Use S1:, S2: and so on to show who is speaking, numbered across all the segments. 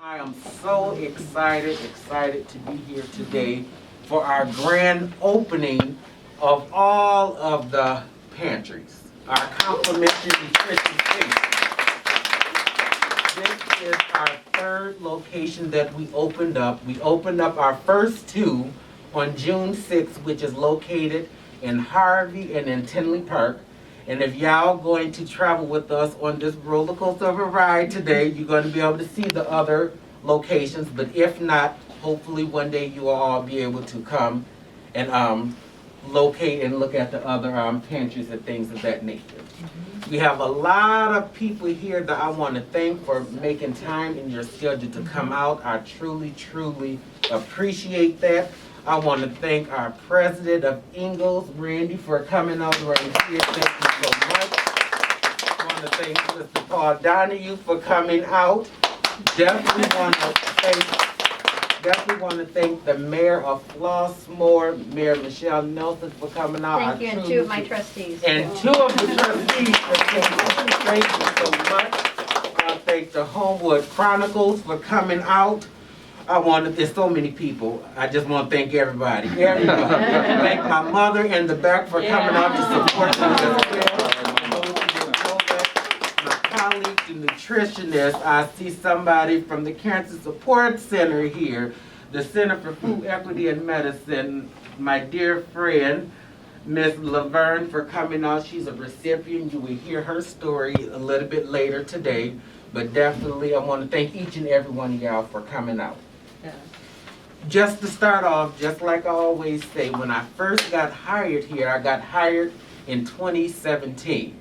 S1: I am so excited to be here today for our grand opening of all of the pantries, our complimentary nutrition station. This is our third location that we opened up. We opened up our first two on June 6th, which is located in Harvey and in Tinley Park. And if y'all going to travel with us on this roller coaster of a ride today, you're going to be able to see the other locations. But if not, hopefully one day you will all be able to come and locate and look at the other pantries and things of that nature. We have a lot of people here that I want to thank for making time in your schedule to come out. I truly appreciate that. I want to thank our president of Ingalls, Randy, for coming out right here. Thank you so much. I want to thank Mr. Paul Donahue for coming out. Definitely want to thank the mayor of Flossmoor, Mayor Michelle Nelson, for coming out.
S2: Thank you, and two of my trustees.
S1: And two of the trustees for coming. Thank you so much. I thank the Homewood Chronicles for coming out. There's so many people. I just want to thank everybody. Thank my mother in the back for coming out to support me as well. My colleagues, the nutritionists. I see somebody from the Cancer Support Center here, the Center for Food Equity and Medicine. My dear friend, Ms. Laverne, for coming out. She's a recipient. You will hear her story a little bit later today. But definitely, I want to thank each and every one of y'all for coming out. Just to start off, just like I always say, when I first got hired here, I got hired in 2017.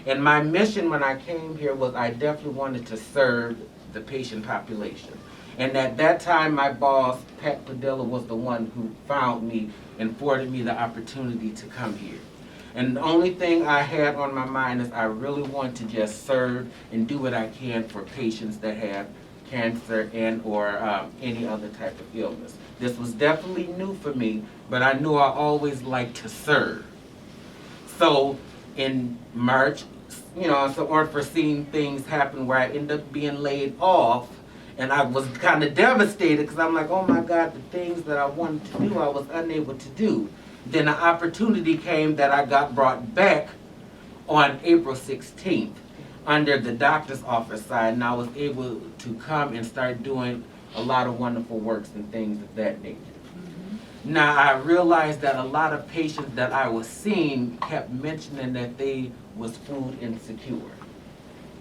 S1: And my mission when I came here was I definitely wanted to serve the patient population. And at that time, my boss, Pat Padilla, was the one who found me and afforded me the opportunity to come here. And the only thing I had on my mind is I really want to just serve and do what I can for patients that have cancer and or any other type of illness. This was definitely new for me, but I knew I always liked to serve. So in March, some unforeseen things happened where I ended up being laid off, and I was kind of devastated because I'm like, oh my God, the things that I wanted to do, I was unable to do. Then an opportunity came that I got brought back on April 16th under the doctor's office side, and I was able to come and start doing a lot of wonderful works and things of that nature. Now, I realized that a lot of patients that I was seeing kept mentioning that they was food insecure.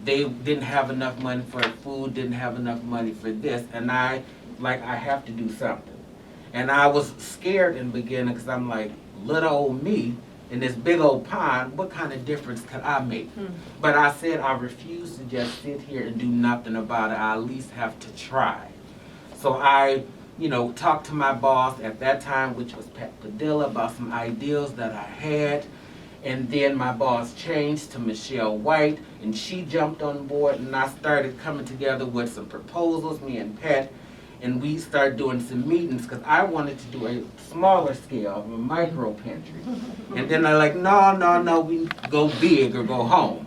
S1: They didn't have enough money for food, didn't have enough money for this, and I have to do something. And I was scared in the beginning because I'm like, little old me in this big old pond, what kind of difference could I make? But I said I refuse to just sit here and do nothing about it. I at least have to try. So I, talked to my boss at that time, which was Pat Padilla, about some ideas that I had. And then my boss changed to Michelle White, and she jumped on board, and I started coming together with some proposals, me and Pat. And we started doing some meetings because I wanted to do a smaller scale of a micro pantry. And then I no, we go big or go home.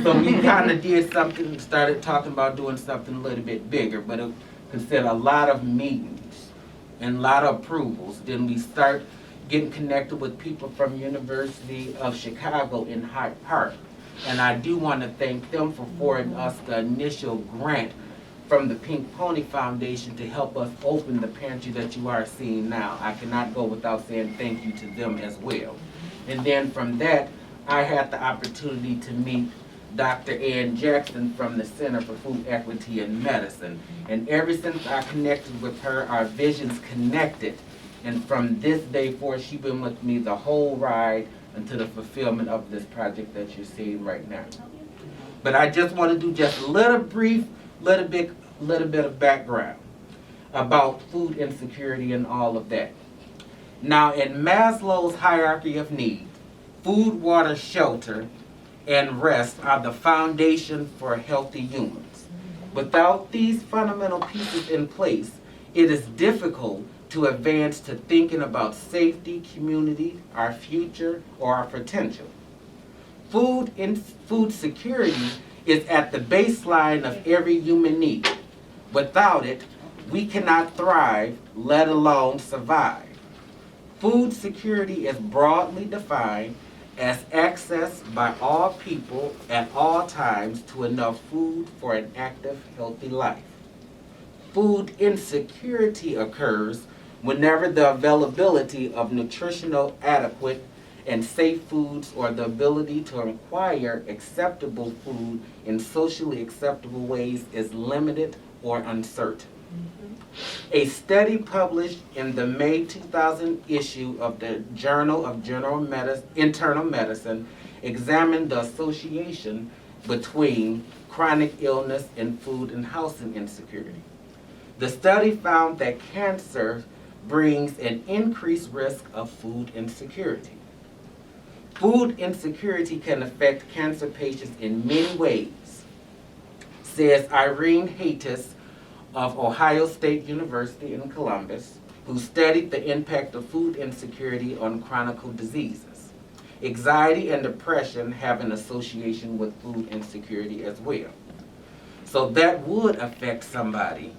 S1: So we kind of did something, started talking about doing something a little bit bigger, but it considered a lot of meetings and a lot of approvals. Then we start getting connected with people from University of Chicago in Hyde Park. And I do want to thank them for forwarding us the initial grant from the Pink Pony Foundation to help us open the pantry that you are seeing now. I cannot go without saying thank you to them as well. And then from that, I had the opportunity to meet Dr. Ann Jackson from the Center for Food Equity and Medicine. And ever since I connected with her, our visions connected. And from this day forward, she's been with me the whole ride until the fulfillment of this project that you're seeing right now. But I just want to do just a little bit of background about food insecurity and all of that. Now, in Maslow's hierarchy of needs, food, water, shelter, and rest are the foundation for healthy humans. Without these fundamental pieces in place, it is difficult to advance to thinking about safety, community, our future, or our potential. Food security is at the baseline of every human need. Without it, we cannot thrive, let alone survive. Food security is broadly defined as access by all people at all times to enough food for an active, healthy life. Food insecurity occurs whenever the availability of nutritional adequate and safe foods or the ability to acquire acceptable food in socially acceptable ways is limited or uncertain. A study published in the May 2000 issue of the Journal of Internal Medicine examined the association between chronic illness and food and housing insecurity. The study found that cancer brings an increased risk of food insecurity. Food insecurity can affect cancer patients in many ways, says Irene Haytes of Ohio State University in Columbus, who studied the impact of food insecurity on chronic diseases. Anxiety and depression have an association with food insecurity as well. So that would affect somebody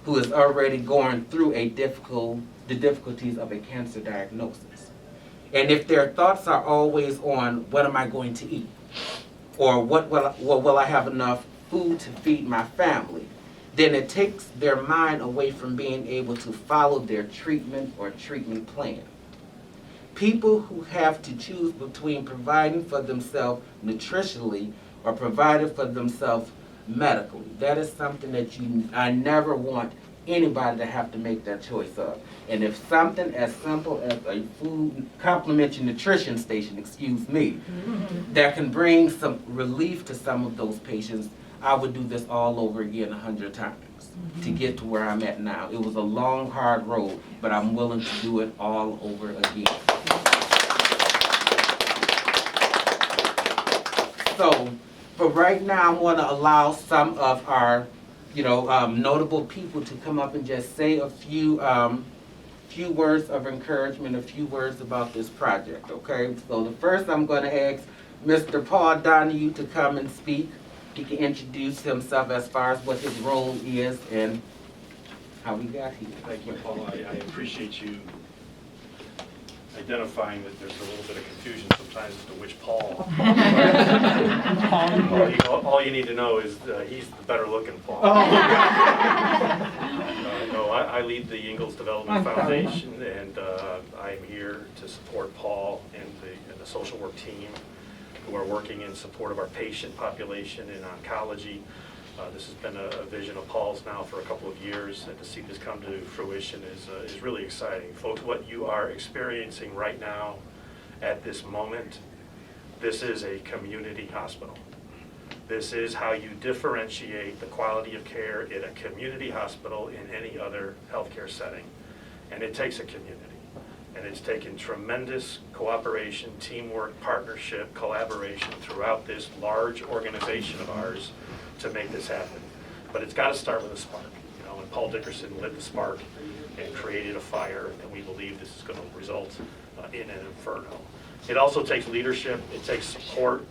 S1: who is already going through the difficulties of a cancer diagnosis. And if their thoughts are always on, what am I going to eat? Or will I have enough food to feed my family? Then it takes their mind away from being able to follow their treatment or treatment plan. People who have to choose between providing for themselves nutritionally or providing for themselves medically, that is something that I never want anybody to have to make that choice of. And if something as simple as a food complementary nutrition station, that can bring some relief to some of those patients, I would do this all over again 100 times to get to where I'm at now. It was a long, hard road, but I'm willing to do it all over again. So, for right now, I want to allow some of our, notable people to come up and just say a few words of encouragement, a few words about this project, okay? So the first, I'm going to ask Mr. Paul Donahue to come and speak. He can introduce himself as far as what his role is and how we got here.
S2: Thank you, Paul. I appreciate you identifying that there's a little bit of confusion sometimes as to which Paul. All you need to know is he's the better looking Paul. No, I lead the Ingalls Development Foundation, and I'm here to support Paul and the social work team who are working in support of our patient population in oncology. This has been a vision of Paul's now for a couple of years, and to see this come to fruition is really exciting. Folks, what you are experiencing right now at this moment, this is a community hospital. This is how you differentiate the quality of care in a community hospital in any other healthcare setting. And it takes a community. And it's taken tremendous cooperation, teamwork, partnership, collaboration throughout this large organization of ours to make this happen. But it's got to start with a spark, and Paul Dickerson lit the spark and created a fire, and we believe this is going to result in an inferno. It also takes leadership, it takes support,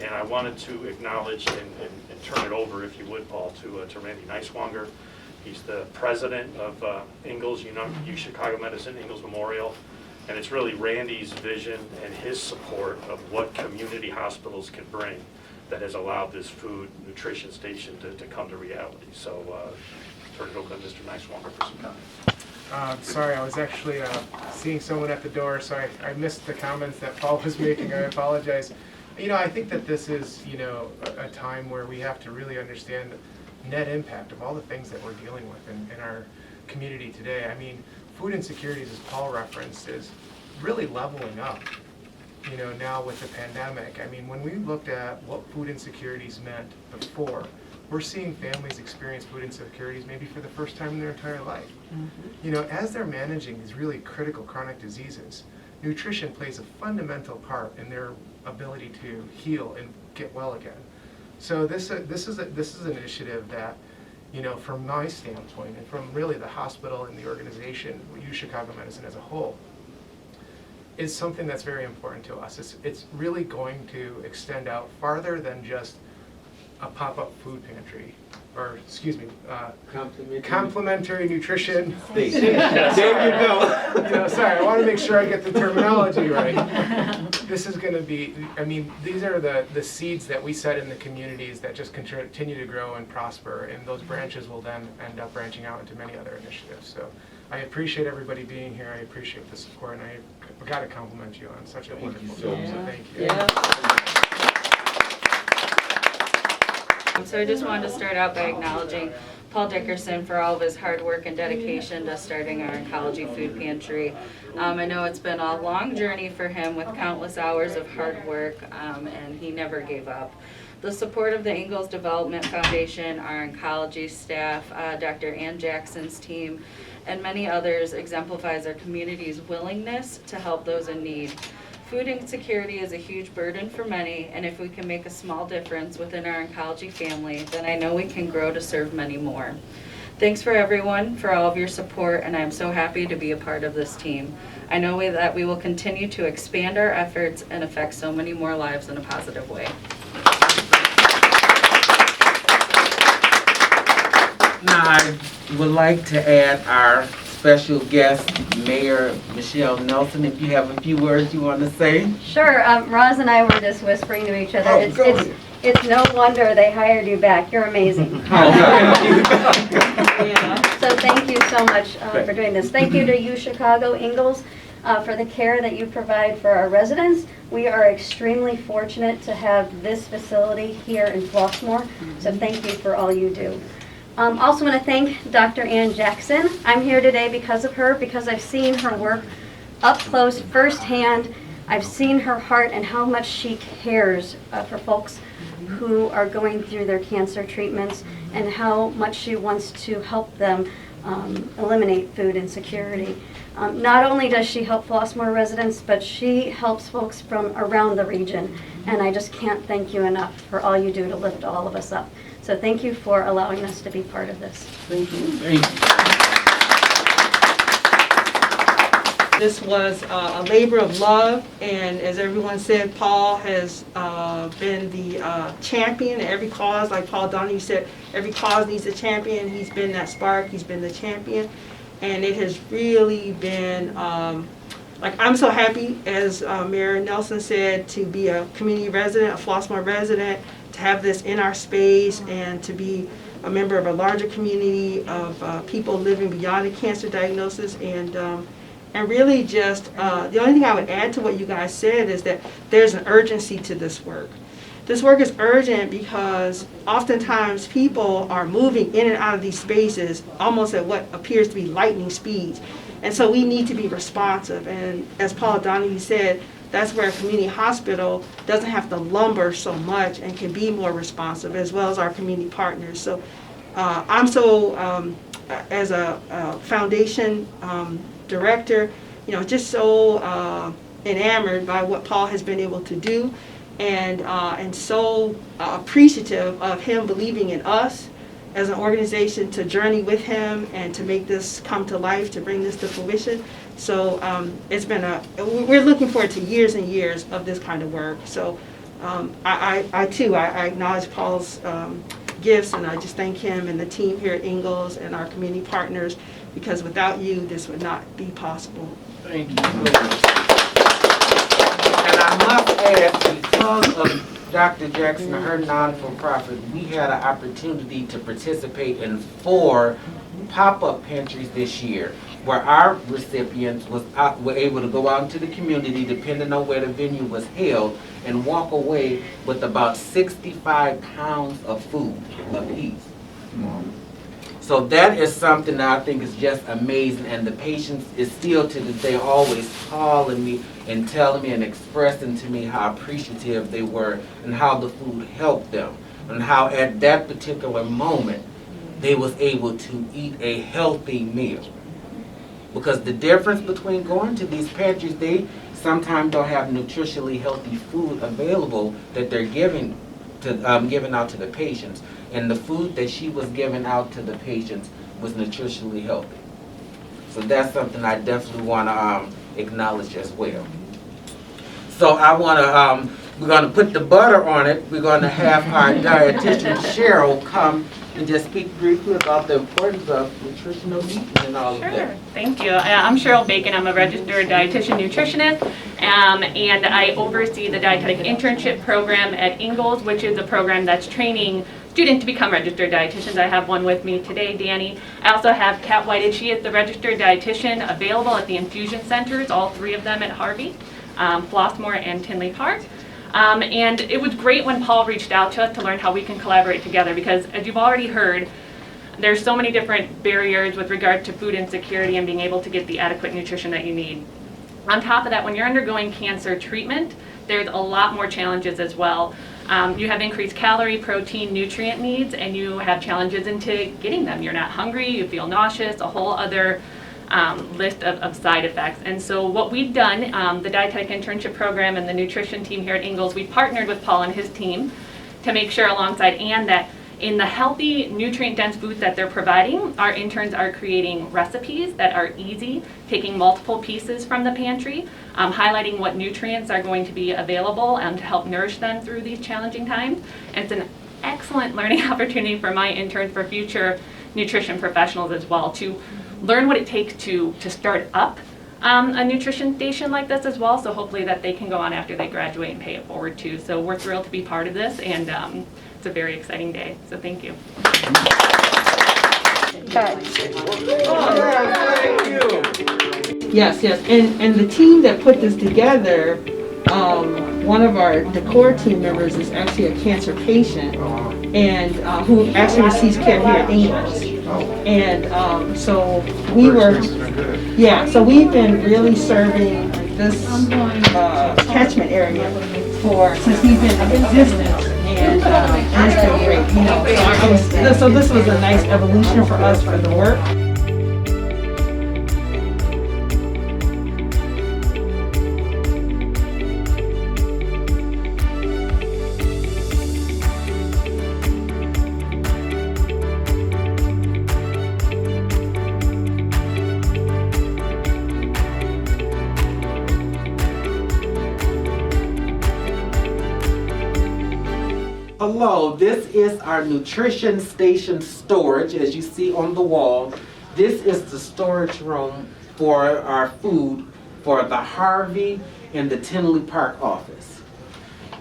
S2: and I wanted to acknowledge and turn it over, if you would, Paul, to Randy Neiswanger. He's the president of Ingalls, UChicago Medicine, Ingalls Memorial, and it's really Randy's vision and his support of what community hospitals can bring that has allowed this food nutrition station to come to reality. So turn it over to Mr. Neiswanger for some comments.
S3: Sorry, I was actually seeing someone at the door, so I missed the comments that Paul was making. I apologize. I think that this is, a time where we have to really understand the net impact of all the things that we're dealing with in our community today. I mean, food insecurities, as Paul referenced, is really leveling up, now with the pandemic. I mean, when we looked at what food insecurities meant before, we're seeing families experience food insecurities maybe for the first time in their entire life. As they're managing these really critical chronic diseases, nutrition plays a fundamental part in their ability to heal and get well again. So this is an initiative that, from my standpoint and from really the hospital and the organization, UChicago Medicine as a whole, is something that's very important to us. It's really going to extend out farther than just a pop-up food pantry, or excuse me,
S1: Complimentary.
S3: complimentary nutrition.
S1: Station. There you go.
S3: You know, sorry, I want to make sure I get the terminology right. This is going to be, I mean, these are the seeds that we set in the communities that just continue to grow and prosper, and those branches will then end up branching out into many other initiatives. So I appreciate everybody being here. I appreciate the support, and I've got to compliment you on such a wonderful job. So thank you.
S4: So I just wanted to start out by acknowledging Paul Dickerson for all of his hard work and dedication to starting our oncology food pantry. I know it's been a long journey for him with countless hours of hard work, and he never gave up. The support of the Ingalls Development Foundation, our oncology staff, Dr. Ann Jackson's team, and many others exemplifies our community's willingness to help those in need. Food insecurity is a huge burden for many, and if we can make a small difference within our oncology family, then I know we can grow to serve many more. Thanks for everyone for all of your support, and I'm so happy to be a part of this team. I know that we will continue to expand our efforts and affect so many more lives in a positive way.
S1: Now, I would like to add our special guest, Mayor Michelle Nelson, if you have a few words you want to say.
S5: Sure. Roz and I were just whispering to each other.
S1: Oh, good.
S5: It's no wonder they hired you back. You're amazing. So thank you so much for doing this. Thank you to you, Chicago Ingalls, for the care that you provide for our residents. We are extremely fortunate to have this facility here in Flossmoor, so thank you for all you do. Also want to thank Dr. Ann Jackson. I'm here today because of her, because I've seen her work up close, firsthand. I've seen her heart and how much she cares for folks who are going through their cancer treatments, and how much she wants to help them eliminate food insecurity. Not only does she help Flossmoor residents, but she helps folks from around the region, and I just can't thank you enough for all you do to lift all of us up. So thank you for allowing us to be part of this.
S1: Thank you. Thank you.
S6: This was a labor of love, and as everyone said, Paul has been the champion in every cause. Like Paul Donahue said, every cause needs a champion. He's been that spark. He's been the champion. And it has really been, like, I'm so happy, as Mayor Nelson said, to be a community resident, a Flossmoor resident, to have this in our space, and to be a member of a larger community of people living beyond a cancer diagnosis. And really just, the only thing I would add to what you guys said is that there's an urgency to this work. This work is urgent because oftentimes people are moving in and out of these spaces almost at what appears to be lightning speeds. And so we need to be responsive. And as Paul Donahue said, that's where a community hospital doesn't have to lumber so much and can be more responsive, as well as our community partners. So I'm so, as a foundation director, just so enamored by what Paul has been able to do, and so appreciative of him believing in us as an organization to journey with him and to make this come to life, to bring this to fruition. So it's been we're looking forward to years and years of this kind of work. So I too acknowledge Paul's gifts, and I just thank him and the team here at Ingalls and our community partners, because without you, this would not be possible.
S1: Thank you. And I must add, because of Dr. Jackson and her non-for-profit, we had an opportunity to participate in 4 pop-up pantries this year, where our recipients were able to go out into the community, depending on where the venue was held, and walk away with about 65 pounds of food apiece. So that is something that I think is just amazing, and the patients is still to this day always calling me and telling me and expressing to me how appreciative they were and how the food helped them, and how at that particular moment they was able to eat a healthy meal. Because the difference between going to these pantries, they sometimes don't have nutritionally healthy food available that they're giving out to the patients. And the food that she was giving out to the patients was nutritionally healthy. So that's something I definitely want to acknowledge as well. So I want to We're gonna put the butter on it. We're gonna have our dietitian Cheryl come and just speak briefly about the importance of nutritional eating and all of
S7: Sure,
S1: that.
S7: thank you. I'm Cheryl Bacon. I'm a registered dietitian nutritionist, and I oversee the dietetic internship program at Ingalls, which is a program that's training students to become registered dietitians. I have one with me today, Danny. I also have Kat Whited. She is the registered dietitian available at the infusion centers, all three of them at Harvey, Flossmoor, and Tinley Park. And it was great when Paul reached out to us to learn how we can collaborate together, because as you've already heard, there's so many different barriers with regard to food insecurity and being able to get the adequate nutrition that you need. On top of that, when you're undergoing cancer treatment, there's a lot more challenges as well. You have increased calorie, protein, nutrient needs, and you have challenges into getting them. You're not hungry, you feel nauseous, a whole other list of side effects. And so what we've done, the dietetic internship program and the nutrition team here at Ingalls, we've partnered with Paul and his team to make sure alongside Ann that in the healthy, nutrient-dense foods that they're providing, our interns are creating recipes that are easy, taking multiple pieces from the pantry, highlighting what nutrients are going to be available to help nourish them through these challenging times. And it's an excellent learning opportunity for my interns, for future nutrition professionals as well, to learn what it takes to start up a nutrition station like this as well, so hopefully that they can go on after they graduate and pay it forward too. So we're thrilled to be part of this, and it's a very exciting day, so thank you.
S6: Yes, and the team that put this together, one of our decor team members is actually a cancer patient, and who actually receives care here at Ingalls. And so we were, so we've been really serving this catchment area since we've been in existence, and it's been great, you know. So this was a nice evolution for us for the work.
S1: Hello, this is our nutrition station storage, as you see on the wall. This is the storage room for our food for the Harvey and the Tinley Park office.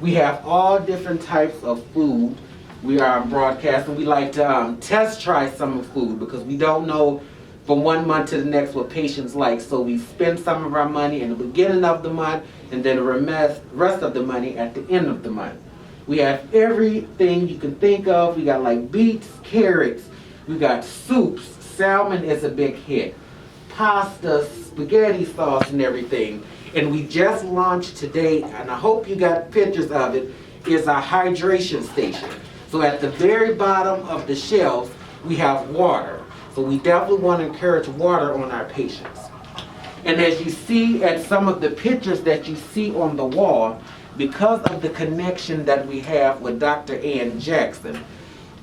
S1: We have all different types of food. We are broadcasting. We like to test try some of the food because we don't know from 1 month to the next what patients like. So we spend some of our money in the beginning of the month and then the rest of the money at the end of the month. We have everything you can think of. We got like beets, carrots, we got soups, salmon is a big hit, pasta, spaghetti sauce and everything. And we just launched today, and I hope you got pictures of it, is our hydration station. So at the very bottom of the shelf, we have water. So we definitely want to encourage water on our patients. And as you see at some of the pictures that you see on the wall, because of the connection that we have with Dr. Ann Jackson,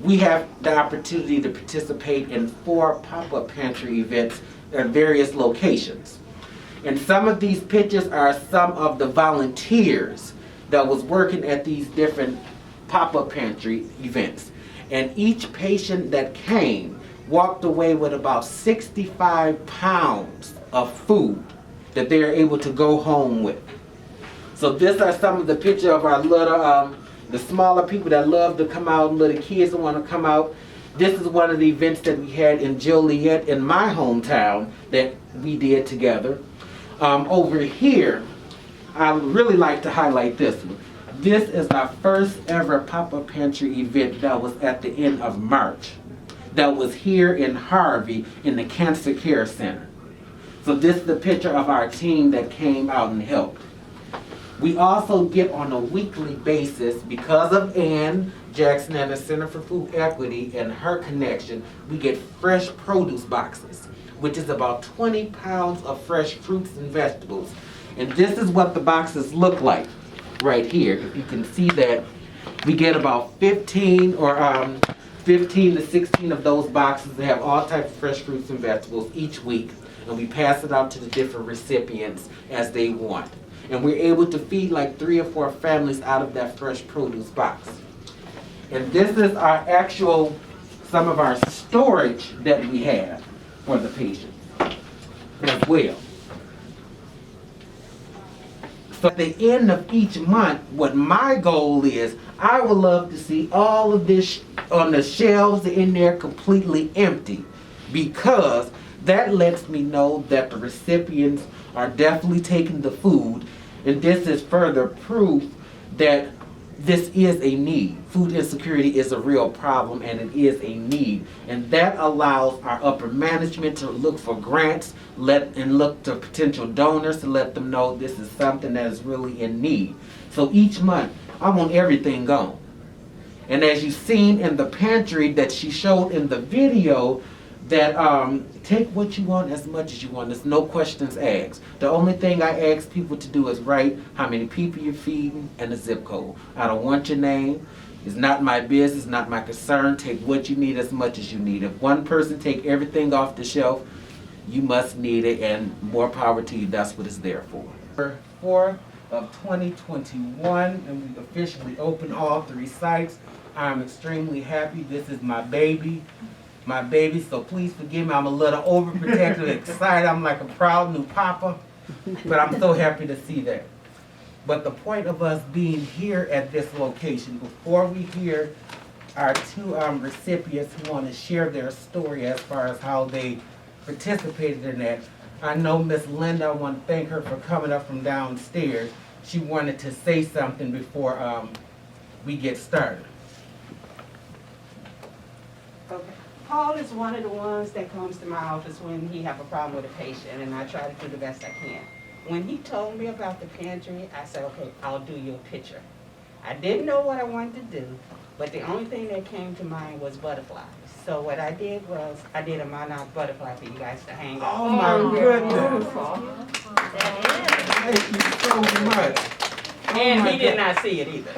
S1: we have the opportunity to participate in 4 pop-up pantry events at various locations. And some of these pictures are some of the volunteers that was working at these different pop-up pantry events. And each patient that came walked away with about 65 pounds of food that they are able to go home with. So these are some of the pictures of our little, the smaller people that love to come out, little kids that want to come out. This is one of the events that we had in Joliet in my hometown that we did together. Over here, I really like to highlight this one. This is our first ever pop-up pantry event that was at the end of March. That was here in Harvey in the Cancer Care Center. So this is the picture of our team that came out and helped. We also get on a weekly basis, because of Ann Jackson and the Center for Food Equity and her connection, we get fresh produce boxes, which is about 20 pounds of fresh fruits and vegetables. And this is what the boxes look like right here. If you can see that, we get about 15 to 16 of those boxes that have all types of fresh fruits and vegetables each week, and we pass it out to the different recipients as they want. And we're able to feed like 3 or 4 families out of that fresh produce box. And this is our actual, some of our storage that we have for the patients as well. So at the end of each month, what my goal is, I would love to see all of this on the shelves in there completely empty, because that lets me know that the recipients are definitely taking the food, and this is further proof that this is a need. Food insecurity is a real problem, and it is a need. And that allows our upper management to look for grants, and look to potential donors to let them know this is something that is really in need. So each month, I want everything gone. And as you've seen in the pantry that she showed in the video, that take what you want as much as you want. There's no questions asked. The only thing I ask people to do is write how many people you're feeding and the zip code. I don't want your name. It's not my business, not my concern. Take what you need as much as you need. If one person take everything off the shelf, you must need it, and more power to you. That's what it's there for. 4 of 2021, and we officially opened all 3 sites. I'm extremely happy. This is my baby. So please forgive me, I'm a little overprotective, excited. I'm like a proud new papa, but I'm so happy to see that. But the point of us being here at this location, before we hear our 2 recipients who want to share their story as far as how they participated in that, I know Miss Linda, I want to thank her for coming up from downstairs. She wanted to say something before we get started.
S8: Okay. Paul is one of the ones that comes to my office when he have a problem with a patient, and I try to do the best I can. When he told me about the pantry, I said, okay, I'll do you a picture. I didn't know what I wanted to do, but the only thing that came to mind was butterflies. So what I did was, I did a monarch butterfly for you guys to hang up.
S1: Oh my goodness. Thank you so much.
S8: And he did not see it either.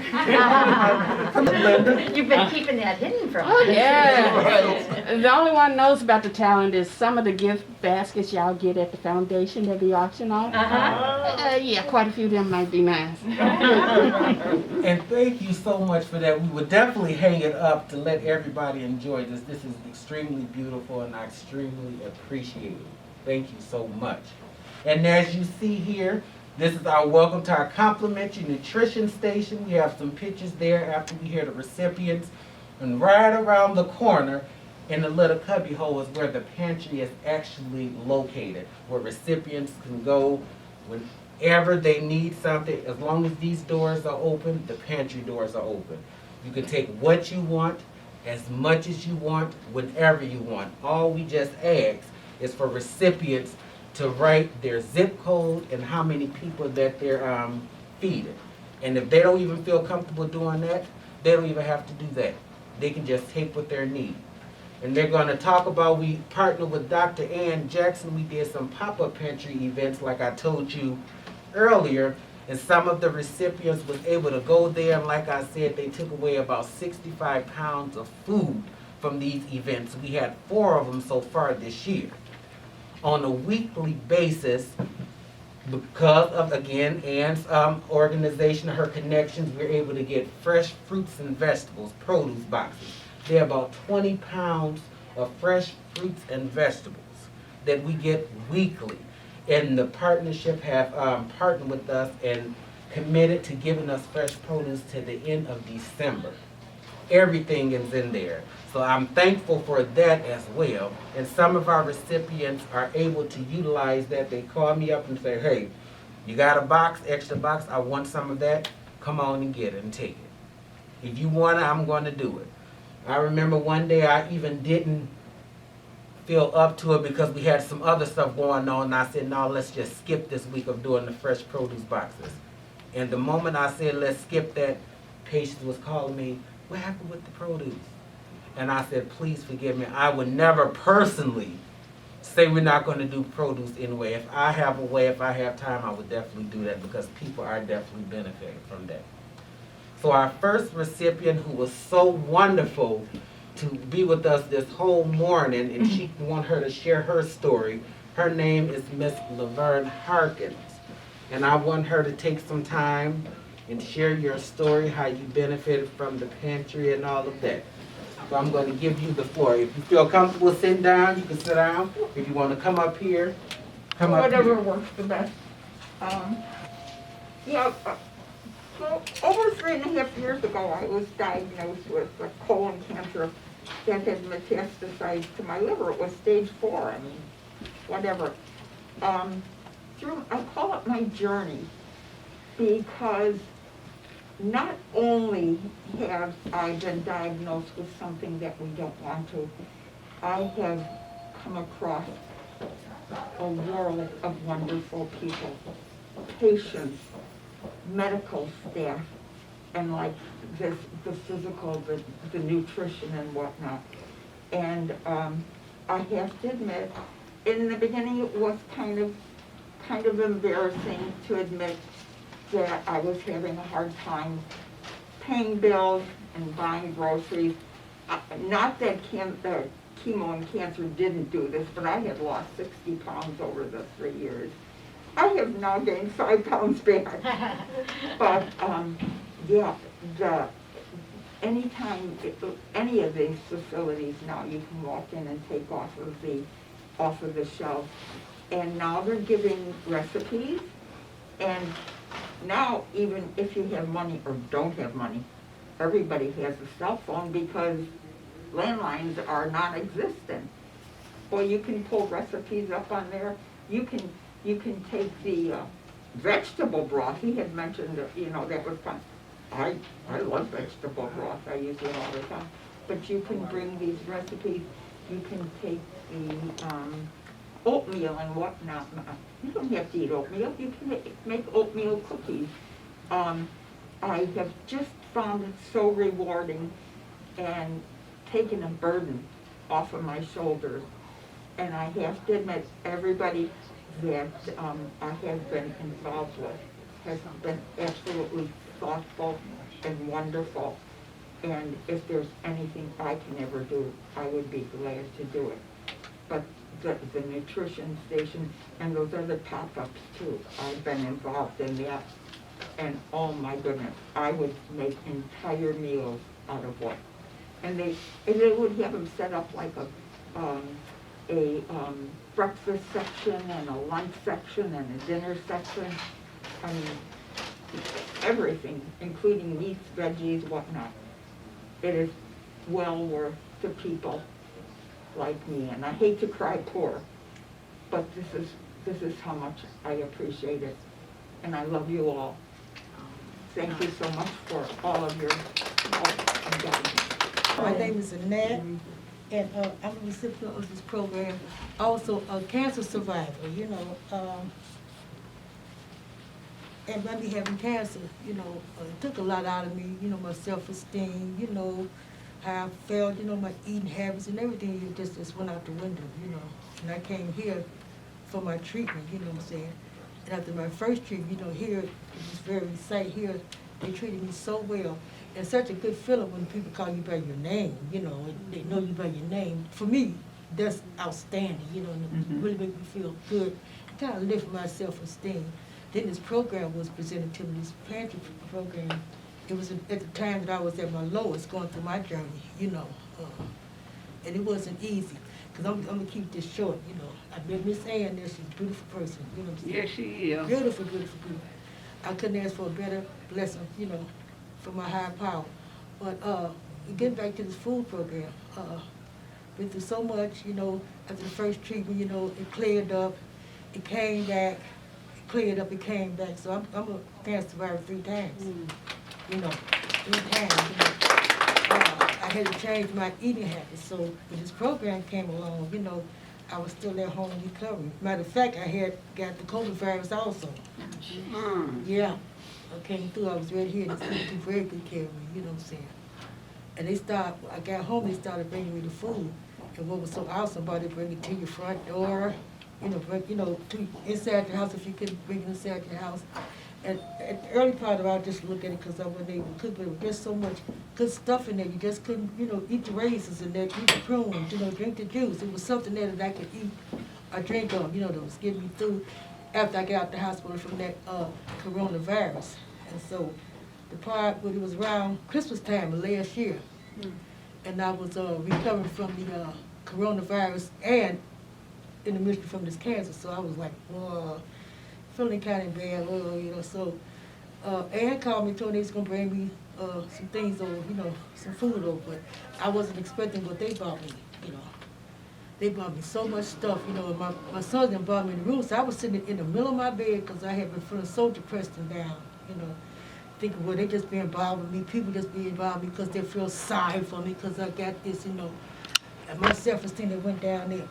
S5: You've been keeping that hidden from us.
S9: Oh, yeah. The only one knows about the talent is some of the gift baskets y'all get at the foundation that be auctioned off. Yeah, quite a few of them might be nice.
S1: And thank you so much for that. We would definitely hang it up to let everybody enjoy this. This is extremely beautiful, and I extremely appreciate it. Thank you so much. And as you see here, this is our welcome to our complimentary nutrition station. We have some pictures there after we hear the recipients. And right around the corner in the little cubby hole is where the pantry is actually located, where recipients can go whenever they need something. As long as these doors are open, the pantry doors are open. You can take what you want, as much as you want, whenever you want. All we just ask is for recipients to write their zip code and how many people that they're feeding. And if they don't even feel comfortable doing that, they don't even have to do that. They can just take what they need. And they're going to talk about, we partnered with Dr. Ann Jackson. We did some pop-up pantry events like I told you earlier, and some of the recipients was able to go there, and like I said, they took away about 65 pounds of food from these events. We had 4 of them so far this year. On a weekly basis, because of, again, Ann's organization, her connections, we're able to get fresh fruits and vegetables, produce boxes. They're about 20 pounds of fresh fruits and vegetables that we get weekly. And the partnership have partnered with us and committed to giving us fresh produce to the end of December. Everything is in there. So I'm thankful for that as well. And some of our recipients are able to utilize that. They call me up and say, hey, you got a box, extra box, I want some of that. Come on and get it and take it. If you want it, I'm going to do it. I remember one day I even didn't feel up to it because we had some other stuff going on. And I said, no, let's just skip this week of doing the fresh produce boxes. And the moment I said, let's skip that, patients was calling me, what happened with the produce? And I said, please forgive me. I would never personally say we're not going to do produce anyway. If I have a way, if I have time, I would definitely do that because people are definitely benefiting from that. So our first recipient, who was so wonderful to be with us this whole morning, and she want her to share her story. Her name is Miss Laverne Harkins. And I want her to take some time and share your story, how you benefited from the pantry and all of that. So I'm going to give you the floor. If you feel comfortable sitting down, you can sit down. If you want to come up here, come up
S10: Whatever
S1: here.
S10: works the best. Yeah, so over 3.5 years ago, I was diagnosed with a colon cancer that had metastasized to my liver. It was stage 4, I mean, whatever. I call it my journey because not only have I been diagnosed with something that we don't want to, I have come across a world of wonderful people, patients, medical staff, and like this, the physical, the nutrition and whatnot. And I have to admit, in the beginning it was kind of embarrassing to admit that I was having a hard time paying bills and buying groceries. Not that chemo and cancer didn't do this, but I had lost 60 pounds over the 3 years. I have now gained 5 pounds back. But yeah, anytime, any of these facilities now, you can walk in and take off of the shelf. And now they're giving recipes, and now even if you have money or don't have money, everybody has a cell phone because landlines are non-existent. Or you can pull recipes up on there. You can take the vegetable broth. He had mentioned that, that was fun. I love vegetable broth. I use it all the time. But you can bring these recipes. You can take the oatmeal and whatnot. You don't have to eat oatmeal. You can make oatmeal cookies. I have just found it so rewarding and taken a burden off of my shoulders. And I have to admit, everybody that I have been involved with has been absolutely thoughtful and wonderful. And if there's anything I can ever do, I would be glad to do it. But the nutrition station and those other pop-ups too, I've been involved in that. And oh my goodness, I would make entire meals out of what. And they would have them set up like a breakfast section and a lunch section and a dinner section. I mean, everything, including meats, veggies, whatnot. It is well worth the people like me, and I hate to cry poor, but this is how much I appreciate it, and I love you all. Thank you so much for all of your help and guidance.
S11: My name is Annette, and I'm a recipient of this program. Also a cancer survivor, and by me having cancer, it took a lot out of me, my self-esteem, how I felt, my eating habits and everything just went out the window, And I came here for my treatment, you know what I'm saying? And after my first treatment, here, it was very safe here. They treated me so well. And it's such a good feeling when people call you by your name, and they know you by your name. For me, that's outstanding, and it really makes me feel good. It kind of lift my self-esteem. Then this program was presented to me, this pantry program. It was at the time that I was at my lowest going through my journey, and it wasn't easy. Because I'm going to keep this short, I met Miss Ann there, she's a beautiful person, what I'm saying?
S9: Yes, she is.
S11: Beautiful, beautiful, beautiful. I couldn't ask for a better blessing, from my higher power. But getting back to this food program, been through so much, after the first treatment, it cleared up, it came back, it cleared up, it came back. So I'm a cancer survivor 3 times. 3 times. I had to change my eating habits. So when this program came along, I was still at home recovering. Matter of fact, I had got the COVID virus also. Yeah, I came through. I was right here. They took very good care of me. You know what I'm saying? And I got home. They started bringing me the food. And what was so awesome about it, bring it to your front door. To inside your house if you couldn't bring it inside your house. And at the early part of it, I just looked at it because I wasn't able to cook, but there's so much good stuff in there. You just couldn't, eat the raisins in there, eat the prunes, drink the juice. It was something there that I could eat or drink of, that was getting me through. after I got out the hospital from that coronavirus. And so the part when it was around Christmas time of last year, and I was recovering from the coronavirus and in the midst from this cancer. So I was like, whoa, feeling kind of bad, you know. So Ann called me, told me he was gonna bring me some things over, you know, some food over, but I wasn't expecting what they bought me, you know. They bought me so much stuff, you know. My son then brought me in the room, so I was sitting in the middle of my bed because I had been feeling so depressed and down, you know. Thinking, well, they just being involved with me, people just being involved with me because they feel sorry for me because I got this, you know. And my self-esteem that went down there.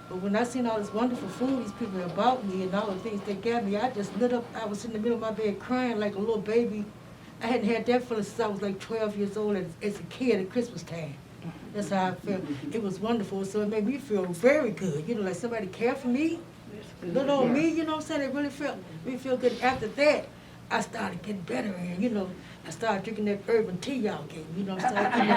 S11: But when I seen all this wonderful food these people had bought me and all the things they got me, I just lit up. I was in the middle of my bed crying like a little baby. I hadn't had that feeling since I was like 12 years old as a kid at Christmas time. That's how I felt. It was wonderful, so it made me feel very good. You know, like somebody cared for me, little old me, you know what I'm saying? It really feel good. After that, I started getting better and, you know, I started drinking that urban tea y'all gave me, you know what I'm saying?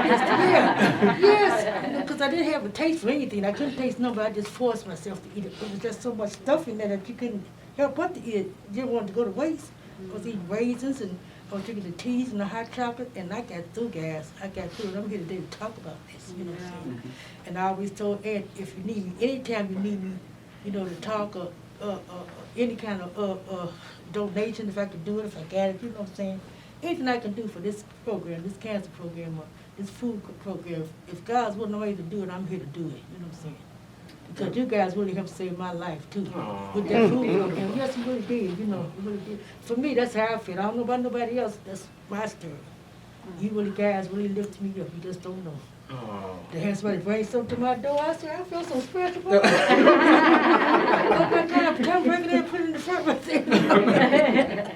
S11: Yes, you know, because I didn't have a taste for anything. I couldn't taste nothing, but I just forced myself to eat it. It was just so much stuff in there that you couldn't help but to eat it. You didn't want to go to waste. I was eating raisins and I was drinking the teas and the hot chocolate, and I got through, guys. I got through, and I'm here today to talk about this, you know what I'm saying? And I always told Ed, if you need me, anytime you need me, you know, to talk or any kind of donation, if I could do it, if I got it, you know what I'm saying? Anything I can do for this program, this cancer program, or this food program, if God's willing to do it, I'm here to do it, you know what I'm saying? Because you guys really helped save my life, too, with that food program. Yes, you really did, you know, you really did. For me, that's how I feel. I don't know about nobody else, that's my story. You really guys really lifted me up, you just don't know. They had somebody bring something to my door. I said, I feel so special. Oh my God, come bring it in, put it in the front right there.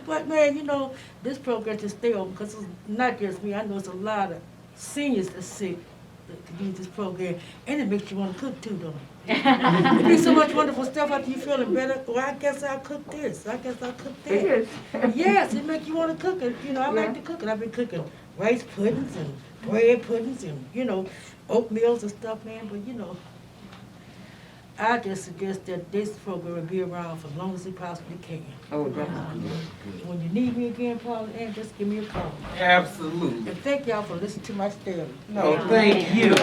S11: But man, you know, this program just stay open because it's not just me. I know it's a lot of seniors that's sick that use this program, and it makes you want to cook too, don't it? It be so much wonderful stuff after you feeling better. Well, I guess I'll cook this. I guess I'll cook that.
S10: It is.
S11: Yes, it make you want to cook it. You know, I like to cook it. I've been cooking rice puddings and bread puddings and, you know, oatmeals and stuff, man. But, you know, I just suggest that this program will be around for as long as it possibly can.
S10: Oh, definitely.
S11: When you need me again, Paul, and just give me a call.
S1: Absolutely.
S11: And thank y'all for listening to my story.
S1: No, thank you.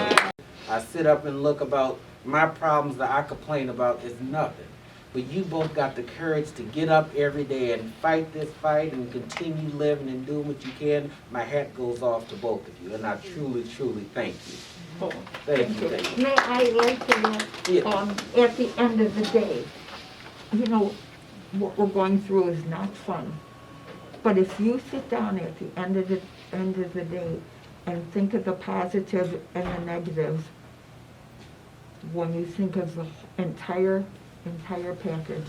S1: I sit up and look about my problems that I complain about is nothing. But you both got the courage to get up every day and fight this fight and continue living and doing what you can. My hat goes off to both of you, and I truly, truly thank you. Thank you, thank you.
S10: May I like to know,
S1: Yeah.
S10: at the end of the day, you know, what we're going through is not fun. But if you sit down at the end of the day and think of the positive and the negative, when you think of the entire package,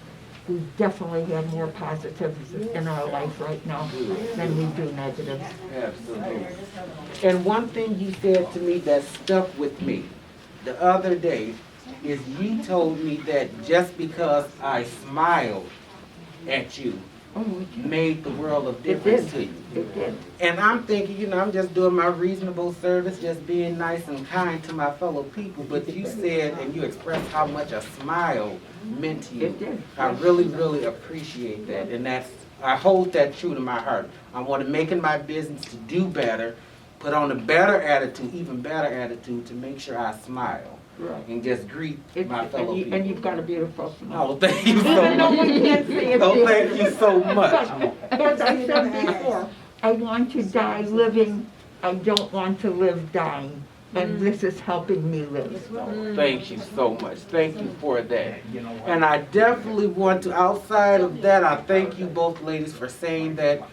S10: we definitely have more positives in our life right now than we do negatives.
S1: Absolutely. And one thing you said to me that stuck with me the other day is you told me that just because I smiled at you made the world of difference to you.
S10: It did.
S1: And I'm thinking, you know, I'm just doing my reasonable service, just being nice and kind to my fellow people. But you said and you expressed how much a smile meant to you.
S10: It did.
S1: I really, really appreciate that. And I hold that true to my heart. I want to make it my business to do better, put on a better attitude, even better attitude, to make sure I smile.
S10: Right.
S1: And just greet my fellow people.
S10: And you've got a beautiful smile.
S1: Oh, thank you so
S10: Even though
S1: much.
S10: we can't see it.
S1: Oh, thank you so much.
S10: But as I said before, I want to die living. I don't want to live dying. And this is helping me live.
S1: Thank you so much. Thank you for that. And I definitely want to, outside of that, I thank you both ladies for saying that.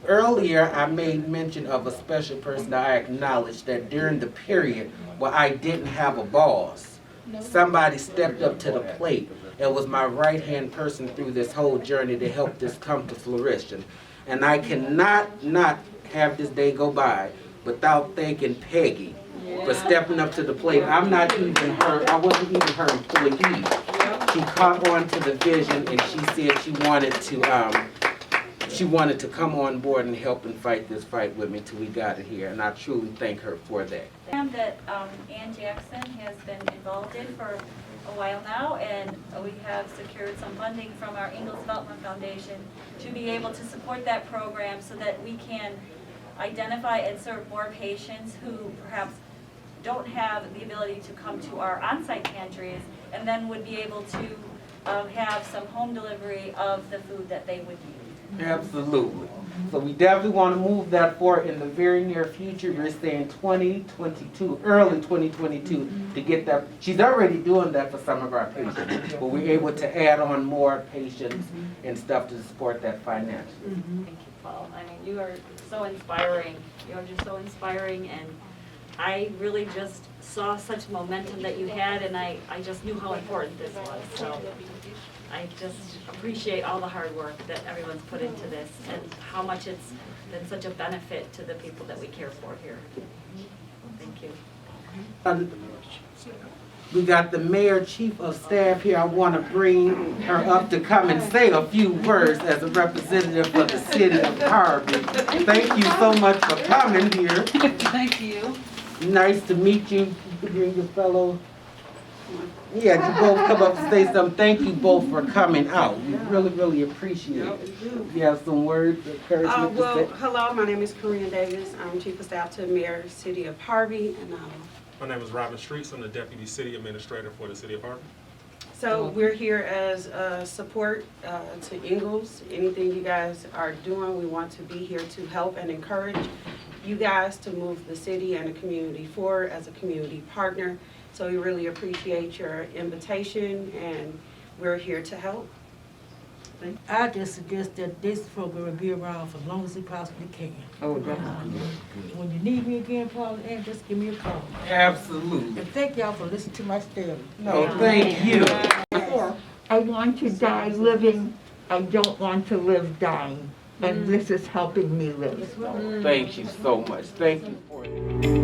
S1: Earlier, I made mention of a special person that I acknowledged that during the period where I didn't have a boss, somebody stepped up to the plate. It was my right-hand person through this whole journey to help this come to fruition. And I cannot not have this day go by without thanking Peggy for stepping up to the plate. I wasn't even her employee. She caught on to the vision and she said she wanted to come on board and help and fight this fight with me till we got it here. And I truly thank her for that.
S4: That Ann Jackson has been involved in for
S12: a while now, and we have secured some funding from our Ingalls Development Foundation to be able to support that program so that we can identify and serve more patients who perhaps don't have the ability to come to our on-site pantries, and then would be able to have some home delivery of the food that they would need.
S1: Absolutely. So we definitely want to move that forward in the very near future. You're saying 2022, early 2022 to get that. She's already doing that for some of our patients, but we're able to add on more patients and stuff to support that financially.
S12: Thank you, Paul. I mean, you are so inspiring. You are just so inspiring, and I really just saw such momentum that you had, and I just knew how important this was. So I just appreciate all the hard work that everyone's put into this and how much it's been such a benefit to the people that we care for here. Thank you.
S1: We got the mayor, chief of staff here. I want to bring her up to come and say a few words as a representative for the city of Harvey. Thank you so much for coming here.
S13: Thank you.
S1: Nice to meet you. You and your fellow. Yeah, you both come up and say something. Thank you both for coming out. We really, really appreciate it. You have some words of encouragement to say?
S14: Hello, my name is Corinne Davis. I'm Chief of Staff to the Mayor, City of Harvey, and
S15: my name is Robin Streets. I'm the Deputy City Administrator for the City of Harvey.
S14: so we're here as support to Ingalls. Anything you guys are doing, we want to be here to help and encourage you guys to move the city and the community forward as a community partner. So we really appreciate your invitation, and we're here to help.
S11: I just suggest that this program will be around for as long as it possibly can.
S1: Oh, definitely.
S11: When you need me again, Paul, and just give me a call.
S1: Absolutely.
S11: And thank y'all for listening to my story.
S1: No, thank you.
S10: I want to die living, I don't want to live dying, and this is helping me live.
S1: Thank you so much. Thank you for it.